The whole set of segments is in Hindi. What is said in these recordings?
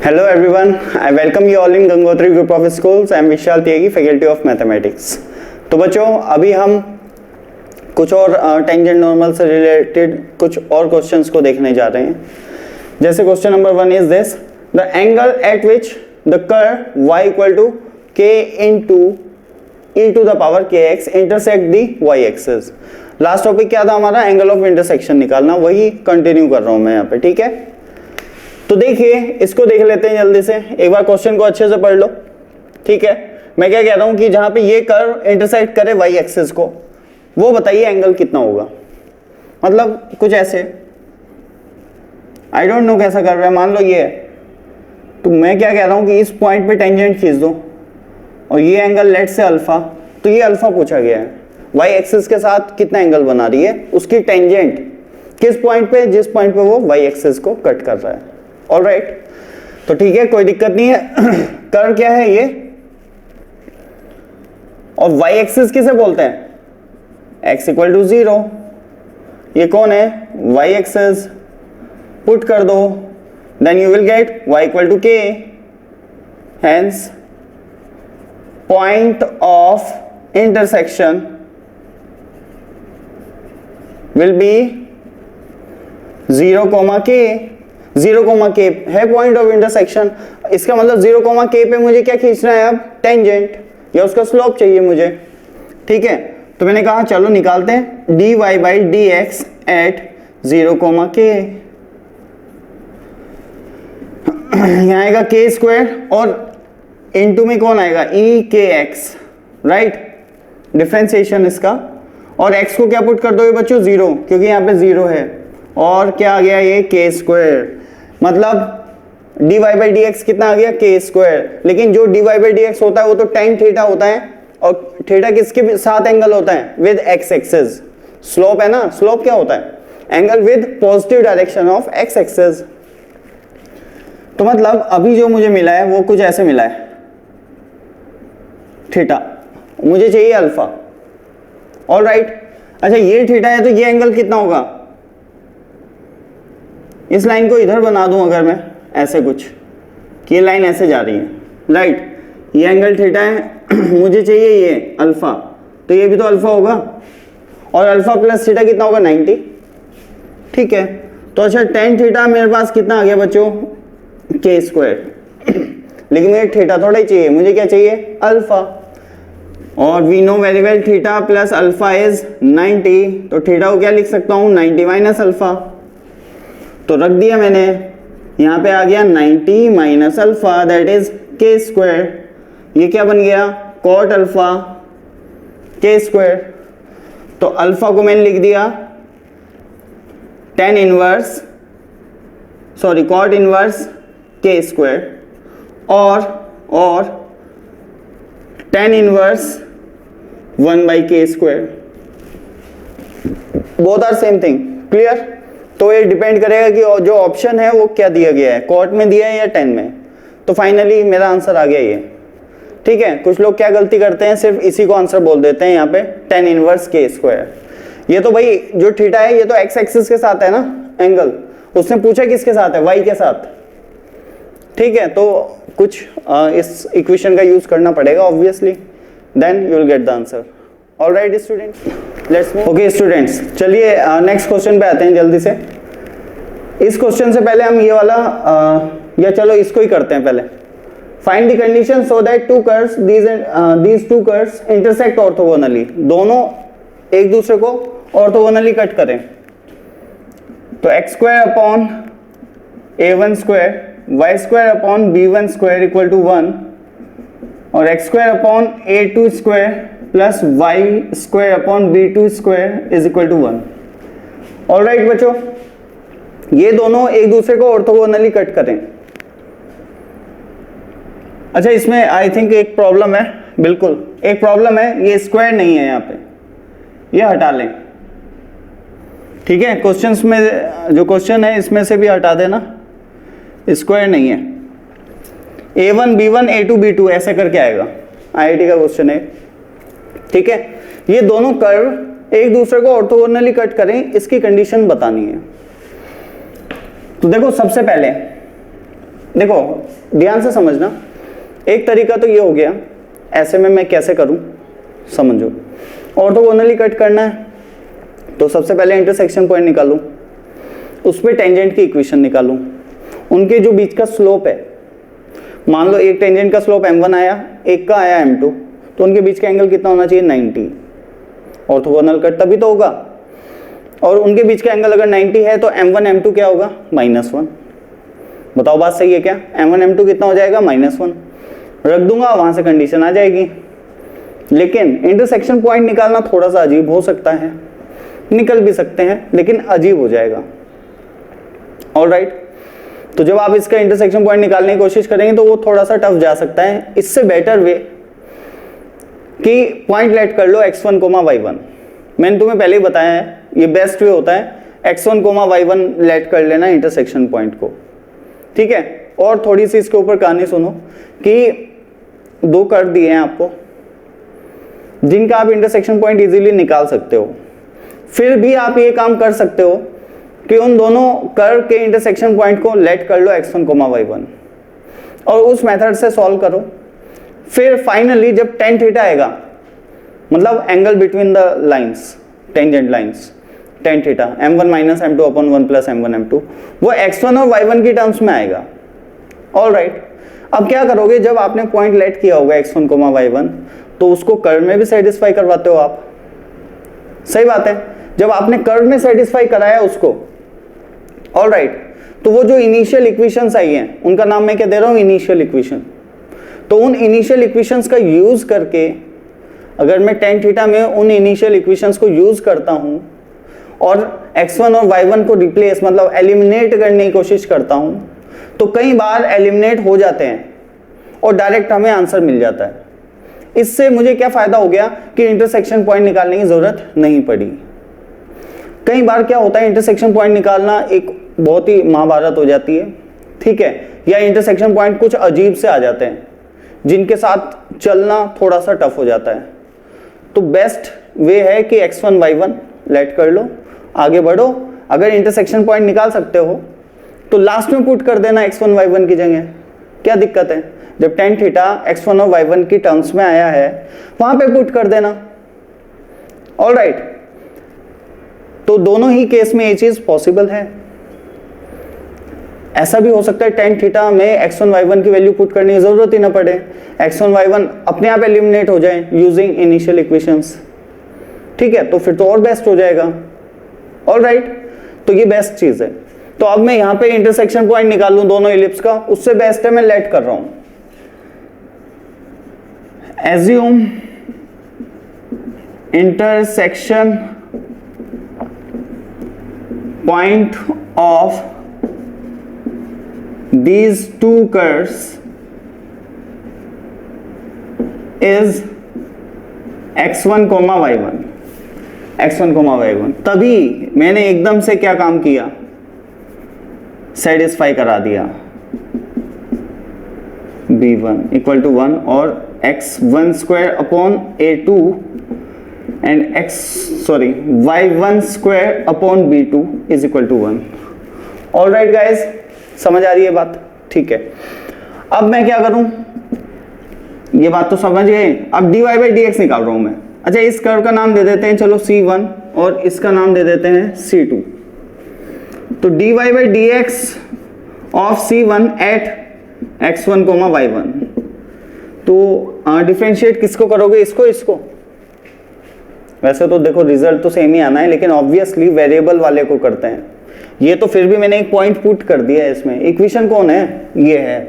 Hello everyone, I welcome you all in Gangotri Group of Schools. I am Vishal Tyagi, Faculty of Mathematics. तो बच्चों अभी हम कुछ और टेंजेंट नॉर्मल से रिलेटेड कुछ और क्वेश्चंस को देखने जा रहे हैं. जैसे question number 1 is this: the angle at which the curve y equal to k into e to the power kx intersect the y axis. Last topic क्या था हमारा? एंगल ऑफ इंटरसेक्शन निकालना. वही कंटिन्यू कर रहा हूं मैं यहाँ पे. ठीक है, तो देखिए इसको देख लेते हैं जल्दी से. एक बार क्वेश्चन को अच्छे से पढ़ लो. ठीक है, मैं क्या कह रहा हूं कि जहां पे ये कर्व इंटरसेक्ट करे y एक्सिस को, वो बताइए एंगल कितना होगा. मतलब कुछ ऐसे, आई डोंट नो कैसा कर रहा है, मान लो ये है. तो मैं क्या कह रहा हूं कि इस पॉइंट पे टेंजेंट खींच दो और ये एंगल लेट से अल्फा. तो ये अल्फा पूछा गया है. y एक्सिस के साथ कितना एंगल बना रही है, उसकी टेंजेंट किस पॉइंट पे, जिस पॉइंट पे वो y एक्सिस को कट कर रहा है. ऑलराइट, तो ठीक है, कोई दिक्कत नहीं है. कर्व क्या है ये, और y एक्सिस किसे बोलते हैं? x equal to 0. ये कौन है? y axis. पुट कर दो, then you will get y equal to k. Hence point of intersection will be 0, k. 0, k है पॉइंट ऑफ इंटरसेक्शन. इसका मतलब 0, k पे मुझे क्या खींचना है अब? टेंजेंट या उसका स्लोप चाहिए मुझे. ठीक है, तो मैंने कहा चलो निकालते हैं. dy by d x at 0, k. यहाँ आएगा k स्क्वायर और इनटू में कौन आएगा? e k x. Right, differentiation इसका. और x को क्या पुट कर दोगे बच्चों? 0, क्योंकि यहाँ पे 0 है. और क्या आ गया? ये k स्क्वायर. मतलब dy बाई डी एक्स कितना आ गया? k square. लेकिन जो dy बाई डी एक्स होता है वो तो टाइम थीटा होता है, और थीटा किसके साथ एंगल होता है? With x axis. स्लोप है ना, स्लोप क्या होता है? Angle with positive direction of x axis. तो मतलब अभी जो मुझे मिला है वो कुछ ऐसे मिला है. थीटा मुझे चाहिए अल्फा. ऑलराइट, अच्छा ये थीटा है तो ये एंगल कितना होगा? इस लाइन को इधर बना दूं अगर मैं ऐसे कुछ, कि ये लाइन ऐसे जा रही है. राइट, ये एंगल थीटा है. मुझे चाहिए ये अल्फा, तो ये भी तो अल्फा होगा. और अल्फा प्लस थीटा कितना होगा? 90. ठीक है, तो अच्छा टेन थीटा मेरे पास कितना आ गया बच्चों? k square. लेकिन मुझे थीटा थोड़ा ही चाहिए, मुझे क्या चाहिए? अल्फा. और we know very well theta plus alpha is 90. तो थीटा को क्या लिख सकता हूँ? 90 माइनस अल्फा. तो रख दिया मैंने, यहाँ पे आ गया 90 minus alpha, that is k square. ये क्या बन गया? Cot alpha k square. तो अल्फा को मैंने लिख दिया कॉट इनवर्स k स्क्वायर और tan inverse 1 by k square. Both are same thing. Clear? तो ये डिपेंड करेगा कि जो ऑप्शन है वो क्या दिया गया है, कॉट में दिया है या tan में. तो फाइनली मेरा आंसर आ गया ये. ठीक है, कुछ लोग क्या गलती करते हैं, सिर्फ इसी को आंसर बोल देते हैं यहाँ पे, tan इनवर्स k स्क्वायर. ये तो भाई जो थीटा है ये तो x एक्सिस के साथ है ना एंगल. उसने पूछा किसके साथ है? y के साथ. ठीक है, तो कुछ इस इक्वेशन का यूज करना पड़ेगा obviously, then you will get the answer. Alright students, let's move. Okay students, चलिए नेक्स्ट क्वेश्चन पे आते हैं जल्दी से. इस क्वेश्चन से पहले हम ये वाला या चलो इसको ही करते हैं पहले. Find the condition so that two curves these two curves intersect orthogonally. दोनों एक दूसरे को ऑर्थोगोनली कट करें. तो x square upon a1 square y square upon b1 square equal to 1 और x square upon a2 square plus y square upon b2 square is equal to 1. Alright बच्चों, ये दोनों एक दूसरे को ऑर्थोगोनली कट करें. अच्छा इसमें आई थिंक एक प्रॉब्लम है. बिल्कुल एक प्रॉब्लम है, ये स्क्वायर नहीं है यहाँ पे, ये हटा लें. ठीक है, क्वेश्चंस में जो क्वेश्चन है इसमें से भी हटा देना, स्क्वायर नहीं है. a1 b1 a2 b2 ऐसे करके आएगा. आईआईटी का क्वेश्चन है. ठीक है, ये दोनों कर्व एक दूसरे को ऑर्थोगोनली कट करें, इसकी कंडीशन बतानी है. तो देखो सबसे पहले देखो ध्यान से समझना, एक तरीका तो ये हो गया, ऐसे में मैं कैसे करूं समझो। ऑर्थोगोनली कट करना है तो सबसे पहले इंटरसेक्शन पॉइंट निकालूं, उस पर टेंजेंट की इक्वेशन निकालूं, उनके जो बीच का स्लोप है, मान लो एक टेंजेंट का स्लोप m1 आया, एक का आया m2, तो उनके बीच का एंगल कितना होना चाहिए 90। ऑर्थोगोनल कट तभी तो होगा, और उनके बीच का एंगल अगर 90 है तो m1 m2 क्या होगा -1। बताओ बात सही है क्या? m1 m2 कितना हो जाएगा -1। रख दूंगा, वहां से कंडीशन आ जाएगी। लेकिन इंटरसेक्शन पॉइंट निकालना थोड़ा सा अजीब हो सकता है, निकल भी सकते हैं लेकिन अजीब हो जाएगा। ऑलराइट, तो जब आप इसका इंटरसेक्शन पॉइंट निकालने की कोशिश करेंगे तो वो थोड़ा सा टफ जा सकता है। इससे बेटर वे कि पॉइंट लेट कर लो x1, y1। मैंने तुम्हें पहले ही बताया है, ये बेस्ट वे होता है, x1, y1 लेट कर लेना इंटरसेक्शन पॉइंट को, ठीक है। और थोड़ी सी इसके ऊपर कहानी सुनो कि दो कर्व दिए हैं आपको जिनका आप इंटरसेक्शन पॉइंट इजीली निकाल सकते हो। फिर भी आप ये काम कर सकते हो कि उन दोनों कर्व के इंटरसेक्शन पॉइंट को लेट कर लो x1, y1 और उस मेथड से सॉल्व करो। फिर फाइनली जब tan थीटा आएगा, मतलब angle between the lines, tangent lines, tan theta m1 - m2 upon 1 + m1 m2, वो x1 और y1 की टर्म्स में आएगा। ऑलराइट, अब क्या करोगे, जब आपने पॉइंट लेट किया होगा x1, y1, तो उसको कर्व में भी सेटिस्फाई करवाते हो आप, सही बात है। जब आपने कर्व में सेटिस्फाई कराया उसको, ऑलराइट, तो वो जो इनिशियल इक्वेशंस आई हैं उनका नाम मैं क्या दे रहा हूं, इनिशियल इक्वेशन। तो उन इनिशियल इक्वेशंस का यूज करके अगर मैं tan थीटा में उन इनिशियल इक्वेशंस को यूज करता हूं और x1 और y1 को रिप्लेस मतलब एलिमिनेट करने की कोशिश करता हूं, तो कई बार एलिमिनेट हो जाते हैं और डायरेक्ट हमें आंसर मिल जाता है। इससे मुझे क्या फायदा हो गया कि इंटरसेक्शन पॉइंट निकालने की जरूरत नहीं पड़ी। कई बार क्या होता है, इंटरसेक्शन पॉइंट निकालना एक बहुत ही महाभारत हो जाती है, ठीक है, या इंटरसेक्शन पॉइंट कुछ अजीब से आ जाते हैं जिनके साथ चलना थोड़ा सा टफ हो जाता है। तो बेस्ट वे है कि x1, y1 लेट कर लो, आगे बढ़ो। अगर इंटरसेक्शन पॉइंट निकाल सकते हो तो लास्ट में पुट कर देना x1, y1 की जगह, क्या दिक्कत है? जब tan थीटा x1 और y1 की टर्म्स में आया है वहां पे पुट कर देना। ऑलराइट, तो दोनों ही केस में ये चीज पॉसिबल है। ऐसा भी हो सकता है tan थीटा में x1, y1 की वैल्यू पुट करने की जरूरत ही ना पड़े, x1, y1 अपने आप एलिमिनेट हो जाए यूजिंग इनिशियल इक्वेशंस, ठीक है, तो फिर तो और बेस्ट हो जाएगा। ऑलराइट, तो ये बेस्ट चीज है। तो अब मैं यहां पे इंटरसेक्शन पॉइंट निकाल लूं दोनों इलिप्स का, उससे बेस्ट है मैं लेट कर रहा हूं। Assume intersection point of these two curves is x1, y1, x1, y1। तभी मैंने एकदम से क्या काम किया, सेटिस्फाई करा दिया b1 = 1 और x1² upon a2 and y1² upon b2 = 1। Alright guys, समझ आ रही है बात? ठीक है, अब मैं क्या करूं, ये बात तो समझ गए। अब dy/dx निकाल रहा हूं मैं। अच्छा, इस कर्व का नाम दे देते हैं चलो c1 और इसका नाम दे देते हैं c2। तो dy/dx of c1 eight x1, y1, तो डिफरेंशिएट किसको करोगे, इसको। वैसे तो देखो रिजल्ट तो सेम ही आना है, लेकिन ऑब्वियसली वेरिएबल वाले को करते हैं। ये तो फिर भी मैंने एक पॉइंट पुट कर दिया है इसमें। इक्वेशन कौन है, ये है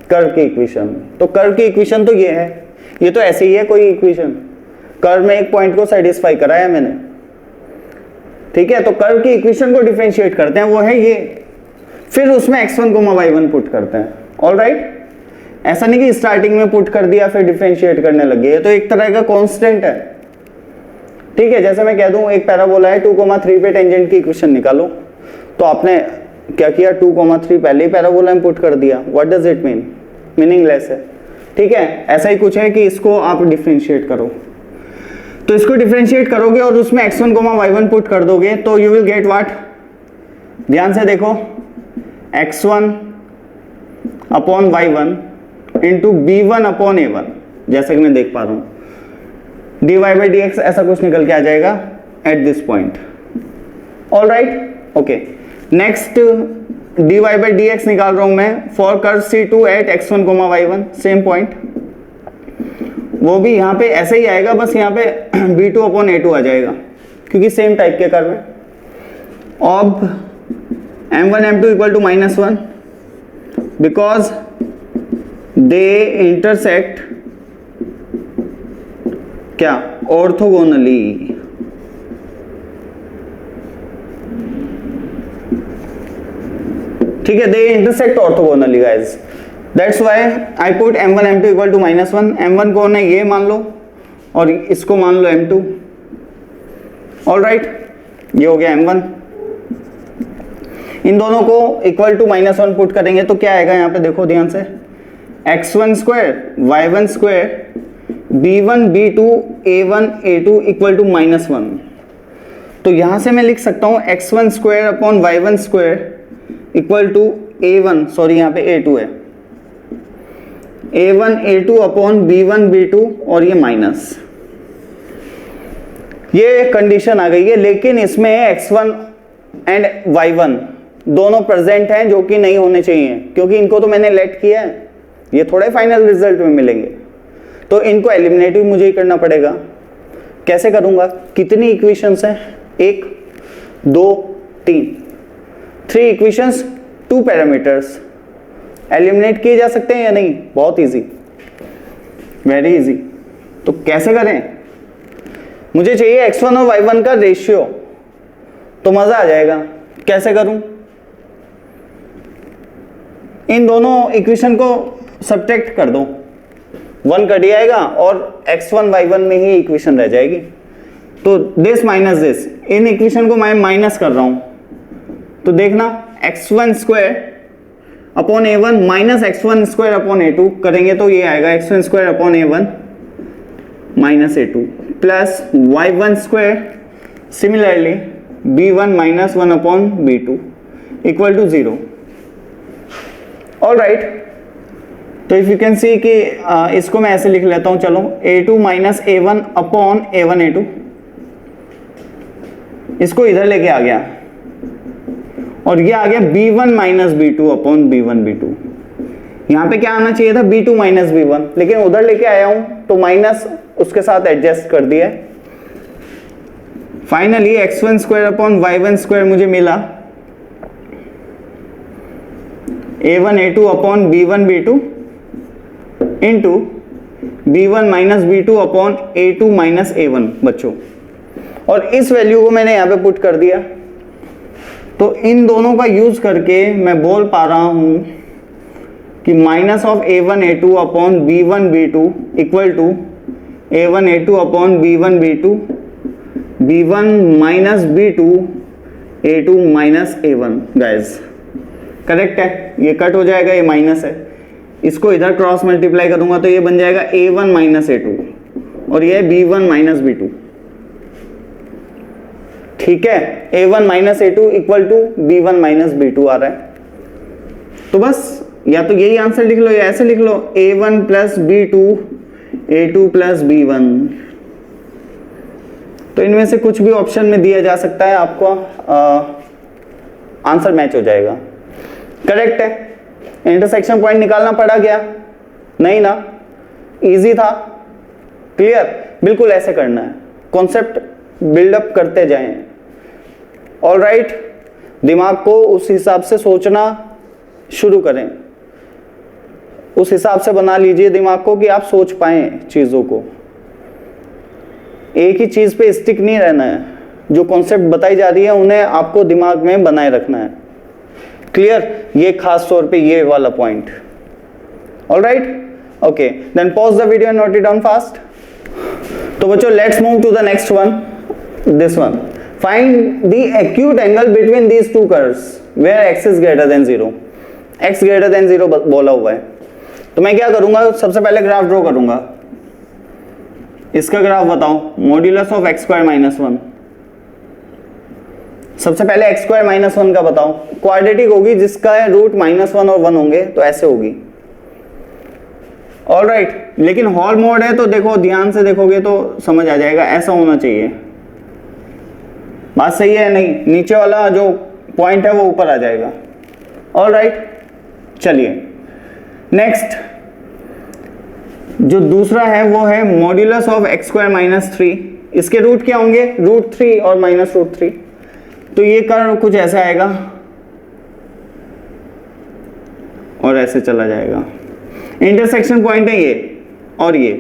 कर्व की इक्वेशन। तो कर्व की इक्वेशन तो ये है, ये तो ऐसे ही है कोई इक्वेशन, कर्व में एक पॉइंट को सेटिस्फाई कराया मैंने, ठीक है। तो कर्व की इक्वेशन को डिफरेंशिएट करते हैं, वो है ये, फिर उसमें x1, y1 पुट करते हैं। ऑलराइट, ऐसा नहीं कि स्टार्टिंग में पुट कर दिया फिर डिफरेंशिएट करने लगे, ये तो एक तरह का कांस्टेंट है, ठीक है। जैसे मैं कह दूं एक पैराबोला है, 2, 3 पे टेंजेंट की इक्वेशन निकालो, तो आपने क्या किया, 2, 3 पहले ही पैराबोला में पुट कर दिया। What does it mean, meaningless है, ठीक है। ऐसा ही कुछ है कि इसको आप डिफरेंशिएट करो, तो इसको डिफरेंशिएट करोगे और उसमें x1, y1 पुट कर दोगे तो यू विल गेट व्हाट, ध्यान से देखो, x1, upon y1 into b1 upon a1, जैसा कि मैं देख पा रहा हूं dy बाई डी एक्स ऐसा कुछ निकल के आ जाएगा at this point. All right, okay. Next dy by d x निकाल रहा हूं मैं for curve C2 at x1 y1, same point, वो भी यहाँ पे ऐसे ही आएगा, बस यहाँ पे b2 अपॉन a2 आ जाएगा क्योंकि सेम टाइप के कर्व है। अब m1 m2 equal to -1 because they intersect क्या, ऑर्थोगोनली। ठीक है, they intersect orthogonally guys, that's why I put m1 m2 equal to -1। m1 कौन है ये मान लो और इसको मान लो m2। ऑल राइट, ये हो गया m1। इन दोनों को इक्वल टू -1 पुट करेंगे तो क्या आएगा यहाँ पे देखो ध्यान से, x1 square y1 square b1 b2 a1 a2 equal to -1। तो यहां से मैं लिख सकता हूं x1 square upon y1 square equal to a1, sorry यहाँ पे a2 है, a1 a2 upon b1 b2 और ये माइनस, ये कंडीशन आ गई है। लेकिन इसमें x1 एंड y1 दोनों प्रेजेंट हैं जो कि नहीं होने चाहिए क्योंकि इनको तो मैंने लेट किया है, ये थोड़े फाइनल रिजल्ट में मिलेंगे, तो इनको एलिमिनेट भी मुझे ही करना पड़ेगा। कैसे करूंगा, कितनी इक्वेशंस हैं, 1 2 3 इक्वेशंस, 2 पैरामीटर्स, एलिमिनेट किए जा सकते हैं या नहीं, बहुत इजी, वेरी इजी। तो कैसे करें, मुझे चाहिए x1 और y1 का रेशियो, तो मजा आ जाएगा। कैसे करूं, इन दोनों इक्वेशन को सब्ट्रैक्ट कर दो, 1 कट जाएगा और x1 y1 में ही इक्वेशन रह जाएगी। तो दिस माइनस दिस, इन इक्वेशन को मैं माइनस कर रहा हूं, तो देखना x1 square upon a1 minus x1 square upon a2 करेंगे तो ये आएगा x1 square upon a1 minus a2 plus y1 square similarly b1 minus 1 upon b2 equal to 0। All right, तो इफ यू कैन सी कि इसको मैं ऐसे लिख लेता हूं, चलो a2 minus a1 upon a1 a2, इसको इधर लेके आ गया और ये आ गया b1 minus b2 upon b1 b2। यहां पे क्या आना चाहिए था, b2 माइनस b1, लेकिन उधर लेके आया हूं तो माइनस उसके साथ एडजस्ट कर दिया। Finally x1 square upon y1 square मुझे मिला a1 a2 upon b1 b2 into b1 minus b2 upon a2 minus a1 बच्चों, और इस वैल्यू को मैंने यहाँ पे पुट कर दिया। तो इन दोनों का यूज करके मैं बोल पा रहा हूं कि minus of a1 a2 upon b1 b2 equal to a1 a2 upon b1 b2 b1 minus b2 a2 minus a1। Guys correct है, ये कट हो जाएगा, ये माइनस है, इसको इधर क्रॉस मल्टीप्लाई करूंगा तो ये बन जाएगा a1 माइनस a2 और ये b1 माइनस b2। ठीक है, a1 minus a2 equal to b1 minus b2 आ रहा है। तो बस या तो यही आंसर लिख लो या ऐसे लिख लो a1 plus b2 a2 plus b1। तो इनमें से कुछ भी ऑप्शन में दिया जा सकता है, आपको आंसर मैच हो जाएगा। करेक्ट है, इंटरसेक्शन पॉइंट निकालना पड़ा क्या, नहीं ना, इजी था, क्लियर। बिल्कुल ऐसे करना है, कॉन्सेप्ट बिल्डअप करते जाएं। ऑल राइट, दिमाग को उस हिसाब से सोचना शुरू करें, उस हिसाब से बना लीजिए दिमाग को कि आप सोच पाएं चीजों को। एक ही चीज पे स्टिक नहीं रहना है, जो कॉन्सेप्ट बताई जा रही है उन्हें आपको दिमाग में बनाए रखना है। क्लियर, ये खास तौर पे ये वाला point. All right, okay, then pause the video and note it down fast. तो बच्चों let's move to the next one, this one. Find the acute angle between these two curves where x is greater than 0। x greater than 0 बोला हुआ है, तो मैं क्या करूंगा, सबसे पहले ग्राफ ड्रॉ करूंगा। इसका ग्राफ बताओ, modulus of x square minus 1। सबसे पहले एक्स स्क्वायर माइनस 1 का बताओ। क्वाड्रेटिक होगी जिसका है रूट -1 और 1 होंगे, तो ऐसे होगी। ऑलराइट, लेकिन हॉल मोड है तो देखो ध्यान से देखोगे तो समझ आ जाएगा, ऐसा होना चाहिए। बात सही है नहीं? नीचे वाला जो पॉइंट है वो ऊपर आ जाएगा। ऑलराइट, चलिए नेक्स्ट जो दूसरा है वो है modulus of x square minus 3। इसके रूट क्या होंगे? √3 और -√3। तो ये कर्व कुछ ऐसा आएगा और ऐसे चला जाएगा। इंटरसेक्शन पॉइंट है ये और ये।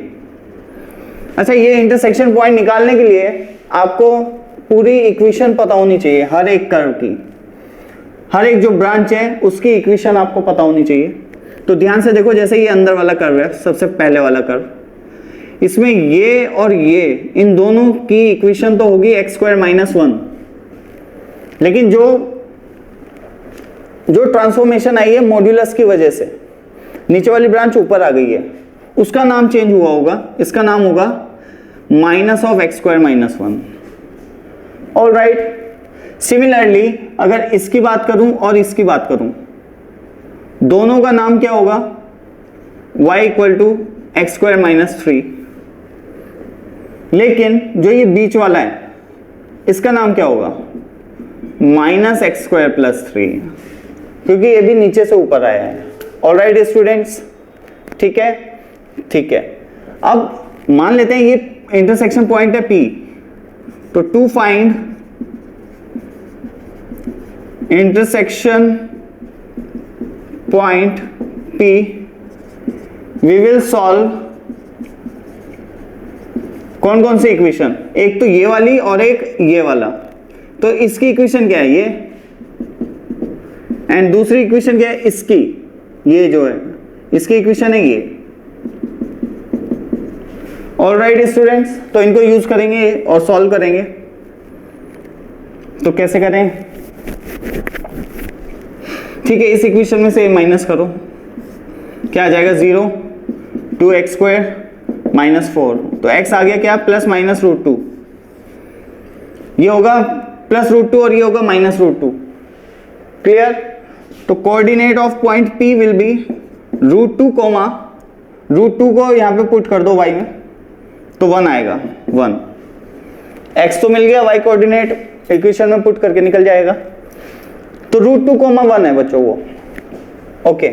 अच्छा, ये इंटरसेक्शन पॉइंट निकालने के लिए आपको पूरी इक्वेशन पता होनी चाहिए, हर एक कर्व की, हर एक जो ब्रांच है उसकी इक्वेशन आपको पता होनी चाहिए। तो ध्यान से देखो, जैसे ये अंदर वाला कर्व है, सबसे पहले वाला कर्व, इसमें ये और ये, इन दोनों की इक्वेशन तो होगी एक्स स्क्वायर माइनस 1, लेकिन जो ट्रांसफॉर्मेशन आई है मॉड्यूलस की वजह से, नीचे वाली ब्रांच ऊपर आ गई है, उसका नाम चेंज हुआ होगा। इसका नाम होगा minus of x square minus 1। Alright, similarly अगर इसकी बात करूं और इसकी बात करूं, दोनों का नाम क्या होगा? y equal to x square minus 3। लेकिन जो ये बीच वाला है इसका नाम क्या होगा? माइनस एक्स स्क्वायर प्लस 3, क्योंकि ये भी नीचे से ऊपर आया है। ऑलराइट स्टूडेंट्स, ठीक है, ठीक है। अब मान लेते हैं ये इंटरसेक्शन पॉइंट है P, तो to find intersection point P we will solve कौन कौन सी इक्वेशन? एक तो ये वाली और एक ये वाला। तो इसकी इक्वेशन क्या है? ये। एंड दूसरी इक्वेशन क्या है? इसकी, ये जो है इसकी इक्वेशन है ये। ऑलराइट स्टूडेंट्स, तो इनको यूज करेंगे और सॉल्व करेंगे। तो कैसे करें? ठीक है, इस इक्वेशन में से माइनस करो, क्या आ जाएगा? 0, 2x स्क्वायर माइनस 4, तो x आ गया क्या? Plus minus √2। ये होगा प्लस √2 और ये होगा माइनस √2। क्लियर? तो coordinate of point P will be √2 comma √2 को यहां पे पुट कर दो y में, तो 1 आएगा। 1 x तो मिल गया, y कोऑर्डिनेट इक्वेशन में पुट करके निकल जाएगा। तो √2 कोमा 1 है बच्चों वो। ओके,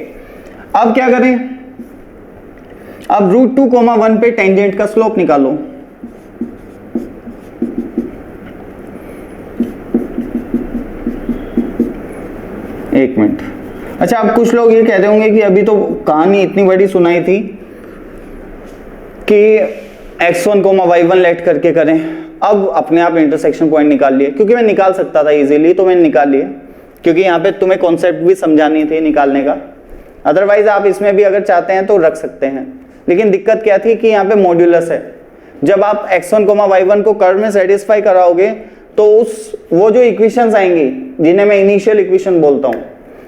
अब क्या करें? अब √2 कोमा 1 पे टेंजेंट का स्लोप निकालो। एक मिनट। अच्छा, अब कुछ लोग ये कहते होंगे कि अभी तो कहानी इतनी बड़ी सुनाई थी कि x1 कोमा y1 लेट करके करें, अब अपने आप इंटरसेक्शन पॉइंट निकाल लिए। क्योंकि मैं निकाल सकता था इजीली, तो मैंने निकाल लिए, क्योंकि यहाँ पे तुम्हें कॉन्सेप्ट भी समझानी थी निकालने का। अदरवाइज आप इसमें भी अगर चाहते हैं तो रख सकते हैं, लेकिन दिक्कत क्या थी कि यहाँ पे मॉड्यूलस है। जब आप x1 y1 को कर्व में सेटिस्फाई कराओगे तो वो जो इक्वेशंस आएंगी जिन्हें मैं इनिशियल इक्वेशन बोलता हूँ,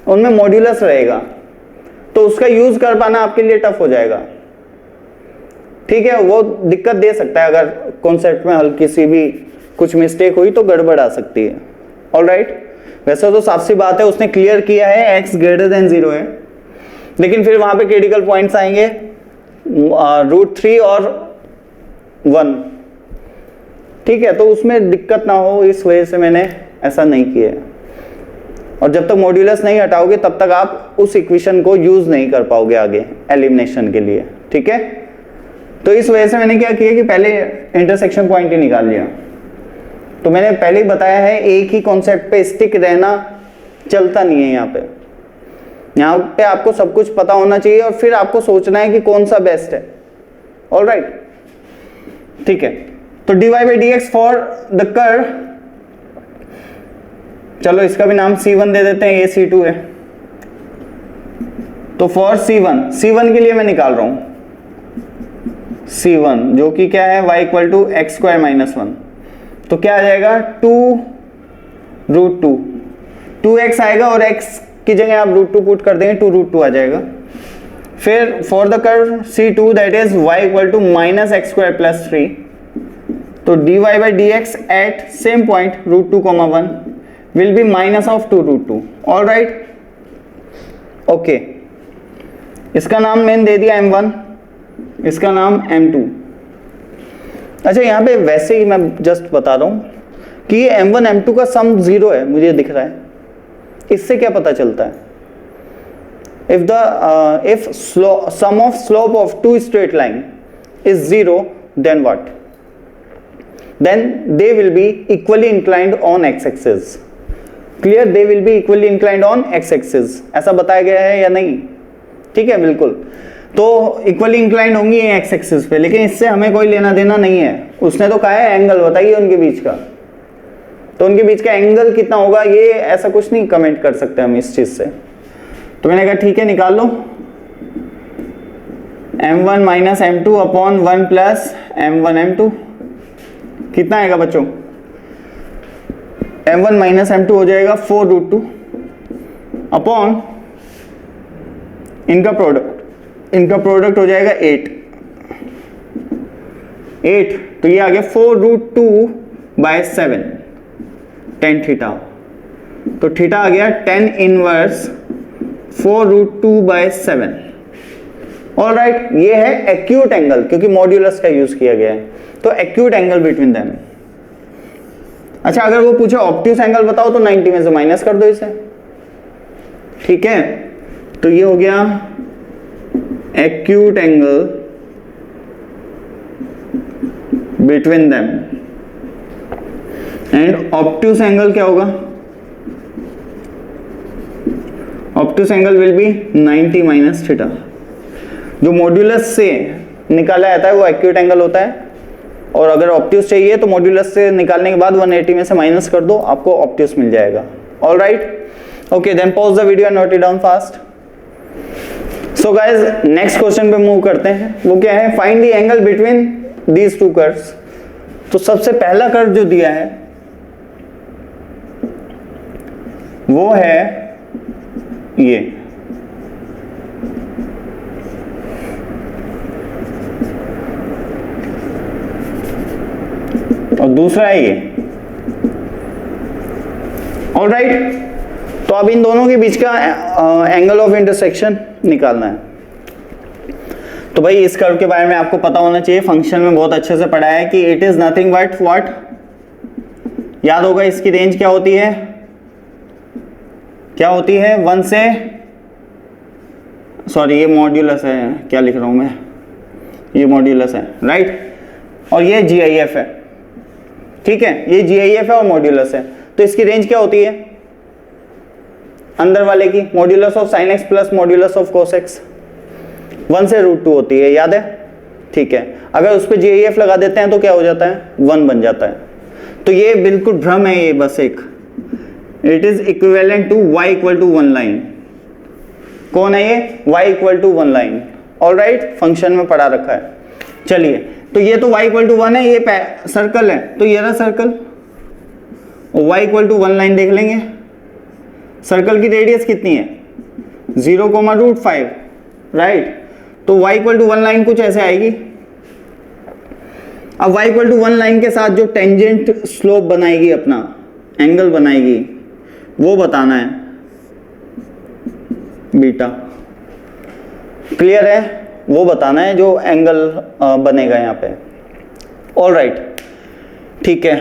उनमें मॉड्यूलस रहेगा, तो उसका यूज कर पाना आपके लिए टफ हो जाएगा। ठीक है, वो दिक्कत दे सकता है। अगर कॉन्सेप्ट में हल्की सी भी कुछ मिस्टेक हुई तो गड़बड़ आ सकती है। ऑलराइट, वैसे तो साफ सी बात है, उसने क्लियर किया है x ग्रेटर देन 0 है, लेकिन फिर वहां पे क्रिटिकल पॉइंट्स आएंगे √3 और 1। ठीक है, तो उसमें दिक्कत ना हो इस वजह से मैंने ऐसा नहीं किया है। और जब तक मॉड्यूलस नहीं हटाओगे तब तक आप उस इक्वेशन को यूज नहीं कर पाओगे आगे एलिमिनेशन के लिए। ठीक है, तो इस वजह से मैंने क्या किया कि पहले इंटरसेक्शन पॉइंट ही निकाल लिया। तो मैंने पहले ही बताया है, एक ही कॉन्सेप्ट पे स्टिक रहना चलता नहीं है। यहाँ पे आपको सब कुछ पता होना चाहिए और फिर आपको सोचना है कि कौन सा बेस्ट है। ऑलराइट, ठीक है। तो dy/dx फॉर द कर्व, चलो इसका भी नाम C1 दे देते हैं, ये C2 है। तो फॉर C1 के लिए मैं निकाल रहा हूं C1, जो कि क्या है y equal to x square minus 1। तो क्या आ जाएगा? 2√2, 2x आएगा और x की जगह आप √2 पुट कर देंगे, 2√2 आ जाएगा। फिर for the curve C2 that is y equal to minus x square plus 3। तो dy/dx at same point √2, 1 will be minus of 2 root 2. All right, okay इसका नाम मैंने दे दिया m1, इसका नाम m2। अच्छा यहाँ पे वैसे ही मैं जस्ट बता रहा हूँ कि ये m1 m2 का सम 0 है, मुझे दिख रहा है। इससे क्या पता चलता है? if sum of slope of two straight line is 0, then what? Then they will be equally inclined on x-axis. Clear? They will be equally inclined on x-axis. ऐसा बताया गया है या नहीं? ठीक है, बिल्कुल। तो इक्वली इंक्लाइंड होंगी एक्स एक्सिस पे, लेकिन इससे हमें कोई लेना देना नहीं है। उसने तो कहा है एंगल बताइए उनके बीच का, तो उनके बीच का एंगल कितना होगा ये ऐसा कुछ नहीं कमेंट कर सकते हम इस चीज से। तो मैंने कहा ठीक है निकाल लो, m1 minus m2 upon 1 plus m1 m2 कितना आएगा बच्चों? m1 माइनस m2 हो जाएगा 4 रूट 2 अपॉन इनका प्रोडक्ट हो जाएगा 8, तो ये आ गया 4 रूट 2 बाय 7 tan थीटा, तो थीटा आ गया 10 inverse 4 root 2 by 7। All right, ये है एक्यूट एंगल क्योंकि मॉड्यूलस का यूज किया गया है, तो एक्यूट एंगल बिटवीन देम। अच्छा अगर वो पूछे ऑब्ट्यूस एंगल बताओ तो 90 में से माइनस कर दो इसे, ठीक है। तो ये हो गया acute angle between them, and obtuse angle क्या होगा? Obtuse angle will be 90 minus theta. जो मॉड्यूलस से निकाला जाता है वो एक्यूट एंगल होता है, और अगर ऑब्ट्यूस चाहिए तो मॉड्यूलस से निकालने के बाद 180 में से माइनस कर दो, आपको ऑब्ट्यूस मिल जाएगा। All right, okay, then pause the video and note it down fast. So guys next question पे मूव करते हैं। वो क्या है? Find the angle between these two curves. तो सबसे पहला कर्व जो दिया है वो है ये, और दूसरा है ये। ऑल राइट, तो अब इन दोनों के बीच का एंगल ऑफ इंटरसेक्शन निकालना है। तो भाई इस कर्व के बारे में आपको पता होना चाहिए, फंक्शन में बहुत अच्छे से पढ़ा है कि it is nothing but what, याद होगा इसकी रेंज क्या होती है? क्या होती है? 1 से, सॉरी ये मॉड्यूलस है, क्या लिख रहा हूं मैं, ये मॉड्यूलस है राइट, और ये GIF है, ठीक है, ये GIF है और मॉड्यूलस है। तो इसकी रेंज क्या होती है अंदर वाले की? Modulus of sine x plus modulus of cos x, 1 से रूट 2 होती है, याद है? ठीक है, अगर उस पर GIF लगा देते हैं तो क्या हो जाता है? 1 बन जाता है। तो ये बिल्कुल भ्रम है, ये बस एक, it is equivalent to y equal to 1 line. कौन है ये? y equal to 1 line. All right, function में पढ़ा रखा है। चलिए, तो ये तो y इक्वल टू 1 है, ये सर्कल है, तो ये रहा circle, y equal to 1 line देख लेंगे। सर्कल की रेडियस कितनी है? 0,5 राइट, तो y इक्वल टू 1 लाइन कुछ ऐसे आएगी। अब y इक्वल टू 1 लाइन के साथ जो टेंजेंट स्लोप बनाएगी, अपना एंगल बनाएगी, वो बताना है बीटा। क्लियर है? वो बताना है जो एंगल बनेगा यहाँ पे। ऑल राइट, ठीक है,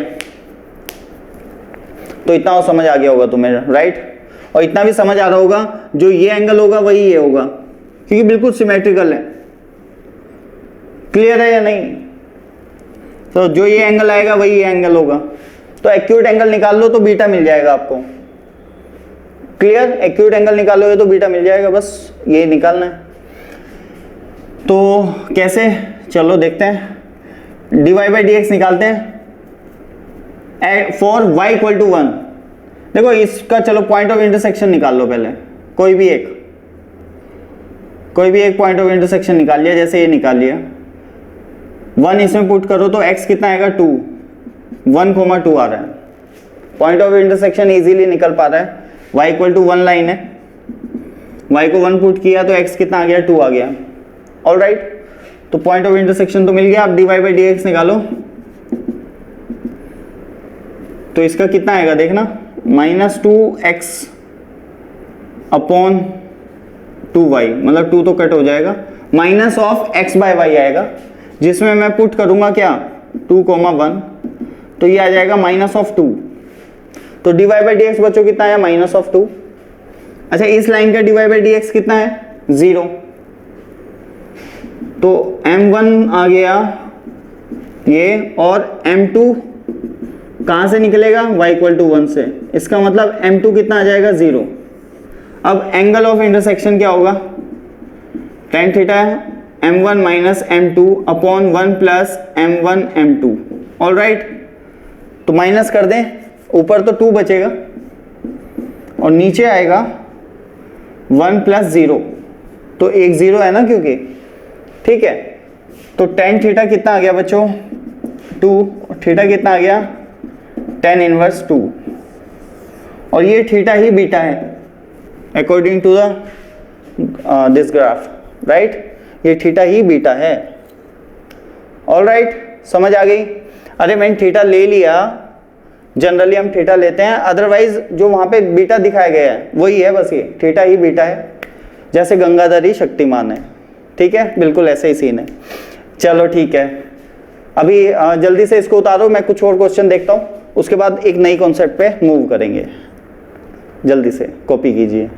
तो इतना वो समझ आ गया होगा तुम्हें राइट, और इतना भी समझ आ रहा होगा जो ये एंगल होगा वही ये होगा, क्योंकि बिल्कुल सिमेट्रिकल है। क्लियर है या नहीं? तो जो ये एंगल आएगा वही ये एंगल होगा, तो एक्यूट एंगल निकाल लो तो बीटा मिल जाएगा आपको। क्लियर? एक्यूट एंगल निकालोगे तो बीटा मिल जाएगा, बस ये निकालना है। तो कैसे? चलो देखते हैं, dy/dx निकालते हैं फॉर y इक्वल टू 1। देखो इसका चलो पॉइंट ऑफ इंटरसेक्शन निकाल लो पहले, कोई भी एक पॉइंट ऑफ इंटरसेक्शन निकाल लिया, जैसे ये निकाल लिया, 1 इसमें पुट करो तो x कितना आएगा? 2, 1,2 आ रहा है। पॉइंट ऑफ इंटरसेक्शन इजीली निकल पा रहा है, y इक्वल टू 1 लाइन है, y को 1 पुट किया तो x कितना आ गया? 2 आ गया। ऑल राइट, तो पॉइंट ऑफ इंटरसेक्शन तो मिल गया। अब dy/dx निकालो, तो इसका कितना आएगा देखना, -2x अपॉन 2y, मतलब 2 तो कट हो जाएगा, minus of x by y आएगा, जिसमें मैं पुट करूंगा क्या 2,1, तो ये आ जाएगा -2। तो dy बाई डी एक्स बच्चों कितना है -2। अच्छा, इस लाइन का dy बाई डी एक्स कितना है 0, तो m1 आ गया ये, और m2 कहां से निकलेगा y इक्वल टू 1 से, इसका मतलब m2 कितना आ जाएगा 0। अब एंगल ऑफ इंटरसेक्शन क्या होगा, tan theta m1 minus m2 upon 1 plus m1 m2। All right, तो माइनस कर दें, ऊपर तो 2 बचेगा और नीचे आएगा 1 प्लस 0, तो एक 0 है ना क्योंकि, ठीक है। तो tan थीटा कितना आ गया बच्चों 2, थीटा कितना आ गया tan इनवर्स 2, और ये थीटा ही बीटा है according to the this graph, right, ये थीटा ही बीटा है। ऑल राइट, समझ आ गई। अरे मैंने थीटा ले लिया, जनरली हम थीटा लेते हैं, अदरवाइज जो वहां पे बीटा दिखाया गया है वही है, बस ये थीटा ही बीटा है, जैसे गंगाधरी शक्तिमान है, ठीक है, बिल्कुल ऐसे ही सीन है। चलो ठीक है, अभी जल्दी से इसको उतारो, मैं कुछ और क्वेश्चन देखता हूँ, उसके बाद एक नई कॉन्सेप्ट पे मूव करेंगे। जल्दी से कॉपी कीजिए।